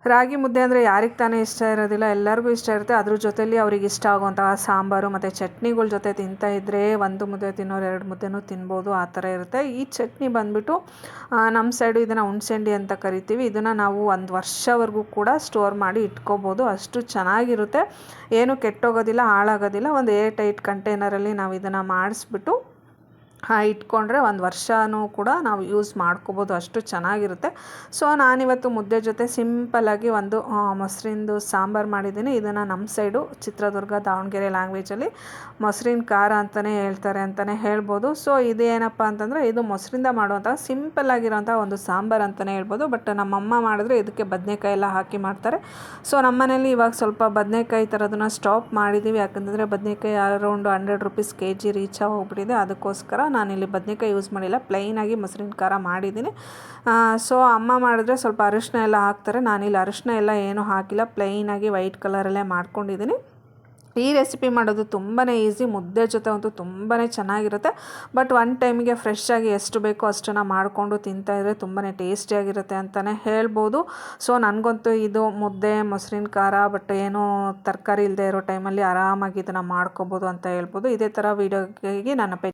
ರಾಗಿ ಮುದ್ದೆ ಅಂದರೆ ಯಾರಿಗೆ ತಾನೇ ಇಷ್ಟ ಇರೋದಿಲ್ಲ, ಎಲ್ಲರಿಗೂ ಇಷ್ಟ ಇರುತ್ತೆ. ಅದ್ರ ಜೊತೆಲಿ ಅವ್ರಿಗೆ ಇಷ್ಟ ಆಗುವಂತಹ ಸಾಂಬಾರು ಮತ್ತು ಚಟ್ನಿಗಳ ಜೊತೆ ತಿಂತಾ ಇದ್ದರೆ ಒಂದು ಮುದ್ದೆ ತಿನ್ನೋರು 2 ಮುದ್ದೆನೂ ತಿನ್ಬೋದು, ಆ ಥರ ಇರುತ್ತೆ. ಈ ಚಟ್ನಿ ಬಂದುಬಿಟ್ಟು ನಮ್ಮ ಸೈಡು ಇದನ್ನು ಹುಣ್ಸೆಂಡಿ ಅಂತ ಕರಿತೀವಿ. ಇದನ್ನು ನಾವು 1 ವರ್ಷವರೆಗೂ ಕೂಡ ಸ್ಟೋರ್ ಮಾಡಿ ಇಟ್ಕೋಬೋದು, ಅಷ್ಟು ಚೆನ್ನಾಗಿರುತ್ತೆ. ಏನೂ ಕೆಟ್ಟೋಗೋದಿಲ್ಲ, ಹಾಳಾಗೋದಿಲ್ಲ. ಒಂದು ಏರ್ ಟೈಟ್ ಕಂಟೈನರಲ್ಲಿ ನಾವು ಇದನ್ನು ಮಾಡಿಸ್ಬಿಟ್ಟು ಇಟ್ಕೊಂಡ್ರೆ 1 ವರ್ಷವೂ ಕೂಡ ನಾವು ಯೂಸ್ ಮಾಡ್ಕೋಬೋದು, ಅಷ್ಟು ಚೆನ್ನಾಗಿರುತ್ತೆ. ಸೊ ನಾನಿವತ್ತು ಮುದ್ದೆ ಜೊತೆ ಸಿಂಪಲ್ಲಾಗಿ ಒಂದು ಮೊಸರಿಂದು ಸಾಂಬಾರು ಮಾಡಿದ್ದೀನಿ. ಇದನ್ನು ನಮ್ಮ ಸೈಡು ಚಿತ್ರದುರ್ಗ ದಾವಣಗೆರೆ ಲ್ಯಾಂಗ್ವೇಜಲ್ಲಿ ಮೊಸರಿನ ಖಾರ ಅಂತಲೇ ಹೇಳ್ತಾರೆ ಅಂತಲೇ ಹೇಳ್ಬೋದು. ಸೊ ಇದೇನಪ್ಪ ಅಂತಂದರೆ ಇದು ಮೊಸರಿಂದ ಮಾಡುವಂಥ ಸಿಂಪಲ್ಲಾಗಿರೋಂಥ ಒಂದು ಸಾಂಬಾರು ಅಂತಲೇ ಹೇಳ್ಬೋದು. ಬಟ್ ನಮ್ಮಮ್ಮ ಮಾಡಿದ್ರೆ ಇದಕ್ಕೆ ಬದನೇಕಾಯಿ ಎಲ್ಲ ಹಾಕಿ ಮಾಡ್ತಾರೆ. ಸೊ ನಮ್ಮನೇಲಿ ಇವಾಗ ಸ್ವಲ್ಪ ಬದನೇಕಾಯಿ ಥರದನ್ನ ಸ್ಟಾಪ್ ಮಾಡಿದ್ದೀವಿ, ಯಾಕಂತಂದರೆ ಬದನೇಕಾಯಿ ಅರೌಂಡ್ 100 ರುಪೀಸ್ kg ರೀಚ್ ಹೋಗ್ಬಿಟ್ಟಿದೆ. ಅದಕ್ಕೋಸ್ಕರ ನಾನಿಲ್ಲಿ ಬದನೇಕಾಯಿ ಯೂಸ್ ಮಾಡಿಲ್ಲ, ಪ್ಲೈನಾಗಿ ಮೊಸರಿನ ಖಾರ ಮಾಡಿದ್ದೀನಿ. ಸೊ ಅಮ್ಮ ಮಾಡಿದ್ರೆ ಸ್ವಲ್ಪ ಅರಿಶಿನ ಎಲ್ಲ ಹಾಕ್ತಾರೆ, ನಾನಿಲ್ಲಿ ಅರಿಶಿನ ಎಲ್ಲ ಏನೂ ಹಾಕಿಲ್ಲ, ಪ್ಲೈನಾಗಿ ವೈಟ್ ಕಲರಲ್ಲೇ ಮಾಡ್ಕೊಂಡಿದ್ದೀನಿ. ಈ ರೆಸಿಪಿ ಮಾಡೋದು ತುಂಬಾ ಈಸಿ, ಮುದ್ದೆ ಜೊತೆ ಅಂತೂ ತುಂಬಾ ಚೆನ್ನಾಗಿರುತ್ತೆ. ಬಟ್ 1 ಟೈಮಿಗೆ ಫ್ರೆಶ್ಶಾಗಿ ಎಷ್ಟು ಬೇಕೋ ಅಷ್ಟನ್ನು ಮಾಡಿಕೊಂಡು ತಿಂತಾಯಿದ್ರೆ ತುಂಬಾ ಟೇಸ್ಟಿಯಾಗಿರುತ್ತೆ ಅಂತಲೇ ಹೇಳ್ಬೋದು. ಸೊ ನನಗಂತೂ ಇದು ಮುದ್ದೆ ಮೊಸರಿನ ಖಾರ ಬಟ್ ಏನೋ ತರಕಾರಿ ಇಲ್ಲದೆ ಇರೋ ಟೈಮಲ್ಲಿ ಆರಾಮಾಗಿ ಇದನ್ನು ಮಾಡ್ಕೊಬೋದು ಅಂತ ಹೇಳ್ಬೋದು. ಇದೇ ಥರ ವೀಡಿಯೋಗೆ ನನ್ನ